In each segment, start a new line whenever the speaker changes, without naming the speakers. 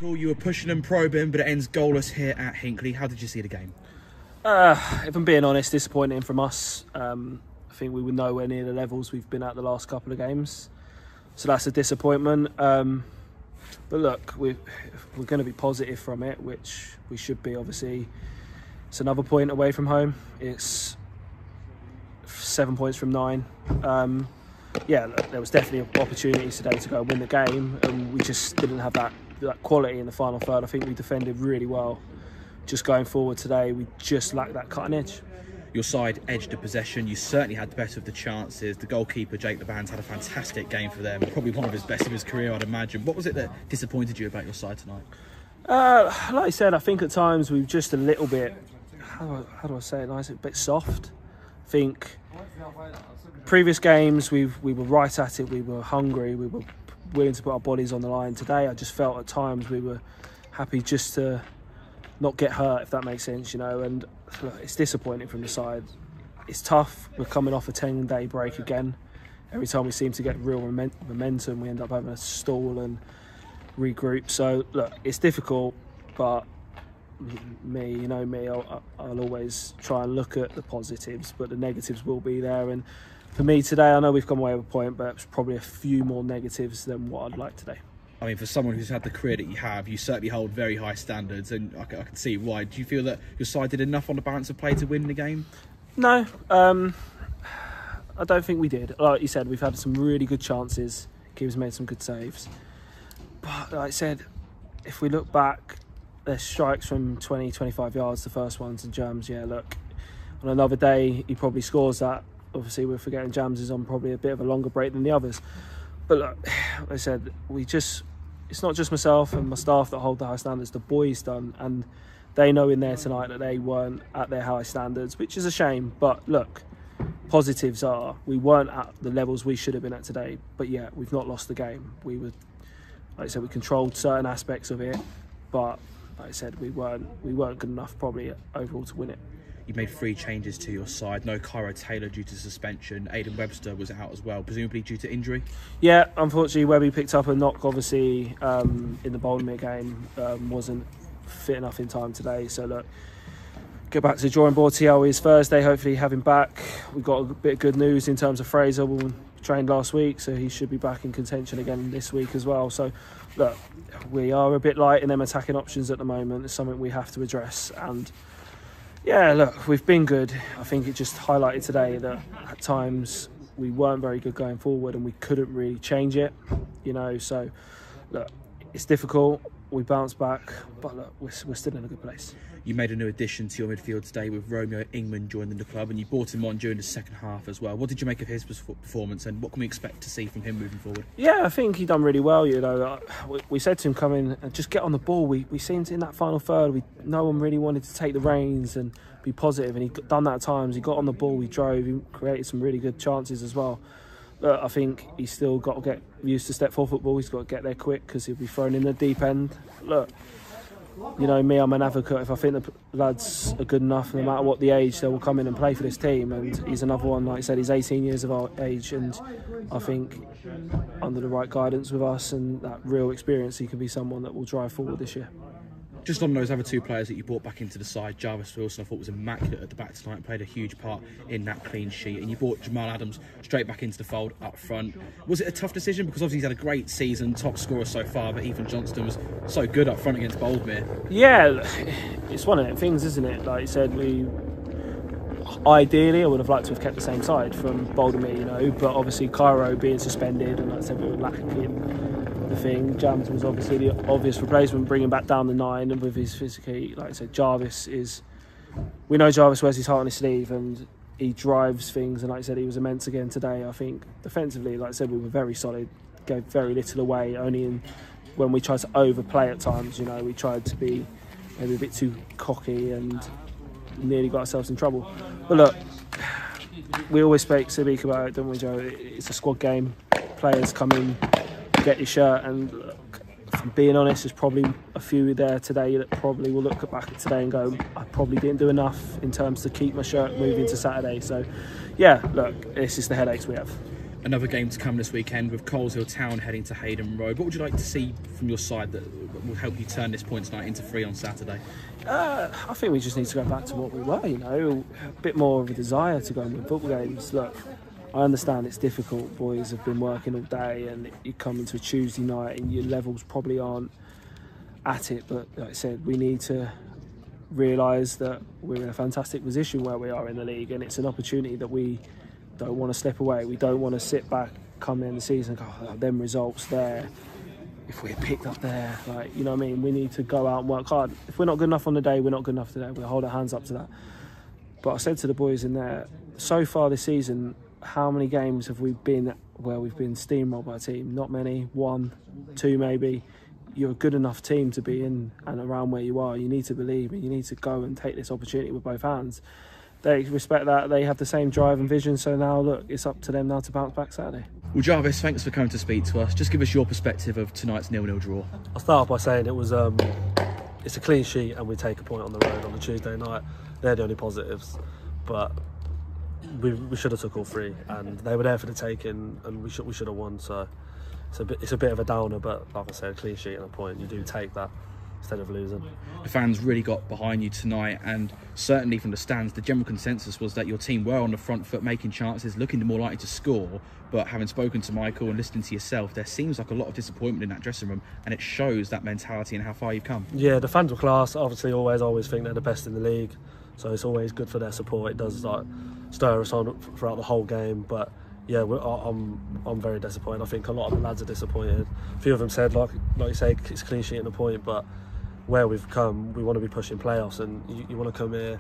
typical. You were pushing and probing, but it ends goalless here at Hinckley. How did you see the game?
If I'm being honest, disappointing from us. I think we were nowhere near the levels we've been at the last couple of games. So that's a disappointment. But look, we're going to be positive from it, which we should be, obviously. It's another point away from home. It's 7 points from 9. Yeah, look, there was definitely opportunities today to go and win the game, and we just didn't have that quality in the final third. I think we defended really well. Just going forward today, we just lacked that cutting edge.
Your side edged the possession. You certainly had the better of the chances. The goalkeeper, Jake Leban's, had a fantastic game for them. Probably one of his best of his career, I'd imagine. What was it that disappointed you about your side tonight?
Like I said, I think at times we've just a little bit, how do I say it nice, a bit soft. I think previous games we were right at it, we were hungry, we were willing to put our bodies on the line. Today I just felt at times we were happy just to not get hurt, if that makes sense, you know. And look, it's disappointing from the side. It's tough. We're coming off a 10-day break again. Every time we seem to get real momentum, we end up having a stall and regroup. So look, it's difficult, but me, I'll always try and look at the positives, but the negatives will be there. And for me today, I know we've come away with a point, but it's probably a few more negatives than what I'd like today.
I mean, for someone who's had the career that you have, you certainly hold very high standards, and I can see why. Do you feel that your side did enough on the balance of play to win the game?
No, I don't think we did. Like you said, we've had some really good chances. Keeper's made some good saves. But like I said, if we look back, there's strikes from 20, 25 yards, the first ones, and Jams, yeah, look, on another day, he probably scores that. Obviously, we're forgetting Jams is on probably a bit of a longer break than the others. But look, like I said, it's not just myself and my staff that hold the high standards, the boys done, and they know in there tonight that they weren't at their high standards, which is a shame. But look, positives are we weren't at the levels we should have been at today, but yeah, we've not lost the game. We were, like I said, we controlled certain aspects of it, but like I said, we weren't good enough probably overall to win it.
You made 3 changes to your side. No Cairo Taylor due to suspension. Aidan Webster was out as well, presumably due to injury. Yeah,
unfortunately, Webby picked up a knock, obviously, in the Boldmere game. Wasn't fit enough in time today. So, look, get back to the drawing board, see how he is Thursday. Hopefully have him back. We've got a bit of good news in terms of Fraser. We trained last week, so he should be back in contention again this week as well. So, look, we are a bit light in them attacking options at the moment. It's something we have to address. And yeah, look, we've been good. I think it just highlighted today that at times we weren't very good going forward and we couldn't really change it, you know. So, look, it's difficult. We bounced back, but look, we're still in a good place.
You made a new addition to your midfield today with Romeo Ingman joining the club, and you brought him on during the second half as well. What did you make of his performance, and what can we expect to see from him moving forward?
Yeah, I think he done really well. You know, we said to him, come in and just get on the ball. We seemed in that final third, no one really wanted to take the reins and be positive, and he done that at times. He got on the ball, he drove, he created some really good chances as well. Look, I think he's still got to get used to step 4 football. He's got to get there quick because he'll be thrown in the deep end. Look, you know me, I'm an advocate. If I think the lads are good enough, no matter what the age, they will come in and play for this team. And he's another one, like I said, he's 18 years of our age, and I think under the right guidance with us and that real experience, he can be someone that will drive forward this year.
Just on those other 2 players that you brought back into the side, Jarvis Wilson, I thought was immaculate at the back tonight, played a huge part in that clean sheet, and you brought Jamal Adams straight back into the fold up front. Was it a tough decision? Because obviously he's had a great season, top scorer so far, but Ethan Johnston was so good up front against Boldmere.
Yeah, it's one of them things, isn't it? Like you said, ideally I would have liked to have kept the same side from Boldmere, you know, but obviously Cairo being suspended, and like I said, we were lacking the thing. Jams was obviously the obvious replacement, bringing back down the 9, and with his physicality, like I said, we know Jarvis wears his heart on his sleeve and he drives things, and like I said, he was immense again today. I think defensively, like I said, we were very solid, gave very little away, only when we tried to overplay at times, you know, we tried to be maybe a bit too cocky and nearly got ourselves in trouble. But look, we always speak about it, don't we, Joe? It's a squad game, players come in, get your shirt, and look, if I'm being honest, there's probably a few there today that probably will look back at today and go, I probably didn't do enough in terms to keep my shirt moving to Saturday. So yeah, look, this is the headaches we have.
Another game to come this weekend with Coleshill Town heading to Hayden Road. What would you like to see from your side that will help you turn this points night into 3 on Saturday?
I think we just need to go back to what we were, you know, a bit more of a desire to go and win football games. Look, I understand it's difficult. Boys have been working all day and you come into a Tuesday night and your levels probably aren't at it. But like I said, we need to realise that we're in a fantastic position where we are in the league, and it's an opportunity that we don't want to slip away. We don't want to sit back, come in the season and go, oh, them results there, if we're picked up there, like, you know what I mean? We need to go out and work hard. If we're not good enough on the day, we're not good enough today. We'll hold our hands up to that. But I said to the boys in there, so far this season, how many games have we been where we've been steamrolled by a team? Not many, 1, 2 maybe. You're a good enough team to be in and around where you are. You need to believe and you need to go and take this opportunity with both hands. They respect that. They have the same drive and vision. So now, look, it's up to them now to bounce back Saturday.
Well, Jarvis, thanks for coming to speak to us. Just give us your perspective of tonight's 0-0 draw.
I'll start off by saying it was it's a clean sheet and we take a point on the road on a Tuesday night. They're the only positives, but we should have took all 3 and they were there for the taking and we should have won. So it's a bit of a downer, but like I said, a clean sheet and a point, you do take that instead of losing.
The fans really got behind you tonight, and certainly from the stands, the general consensus was that your team were on the front foot, making chances, looking more likely to score. But having spoken to Michael and listening to yourself, there seems like a lot of disappointment in that dressing room, and it shows that mentality and how far you've come. Yeah,
the fans were class. Obviously, always think they're the best in the league, so it's always good for their support. It does like stir us on throughout the whole game, but yeah, I'm very disappointed. I think a lot of the lads are disappointed. A few of them said, like you say, it's a clean sheet and a point, but where we've come, we want to be pushing playoffs, and you want to come here,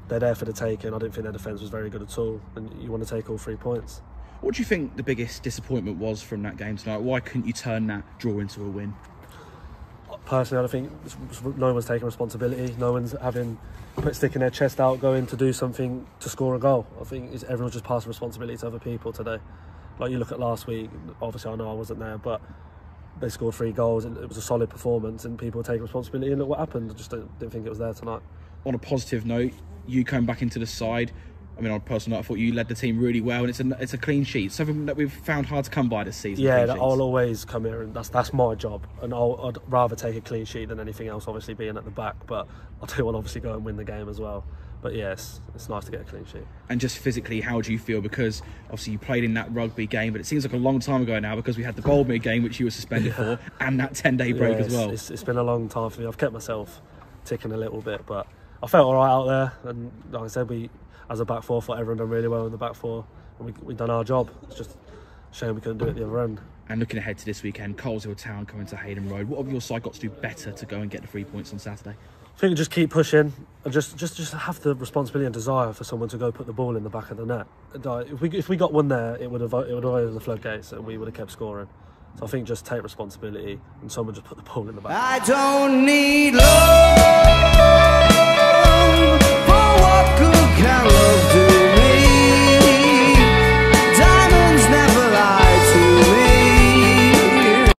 they're there for the taking. I didn't think their defence was very good at all, and you want to take all 3 points.
What do you think the biggest disappointment was from that game tonight? Why couldn't you turn that draw into a win?
Personally, I think no one's taking responsibility. No one's sticking their chest out, going to do something to score a goal. I think everyone's just passing responsibility to other people today. Like you look at last week, obviously I know I wasn't there, but they scored 3 goals and it was a solid performance and people take responsibility, and look what happened. I just didn't think it was there tonight. On
a positive note, you came back into the side. I mean, on a personal note, I thought you led the team really well, and it's a clean sheet, something that we've found hard to come by this season.
Yeah, I'll always come here, and that's my job, and I'd rather take a clean sheet than anything else, obviously being at the back, but I do want to obviously go and win the game as well. But yes, it's nice to get a clean sheet. And just physically, how do you feel? Because obviously you played in that rugby game, but it seems like a long time ago now, because we had the Boldmere game, which you were suspended for, and that 10-day break as well. It's been a long time for me. I've kept myself ticking a little bit, but I felt all right out there. And like I said, we, as a back four, thought everyone done really well in the back four, and we done our job. It's just a shame we couldn't do it at the other end. And looking ahead to this weekend, Coleshill Town coming to Hayden Road. What have your side got to do better to go and get the 3 points on Saturday? I think just keep pushing and just have the responsibility and desire for someone to go put the ball in the back of the net. If we got one there, it would have opened the floodgates and we would have kept scoring. So I think just take responsibility and someone just put the ball in the back. I don't need love.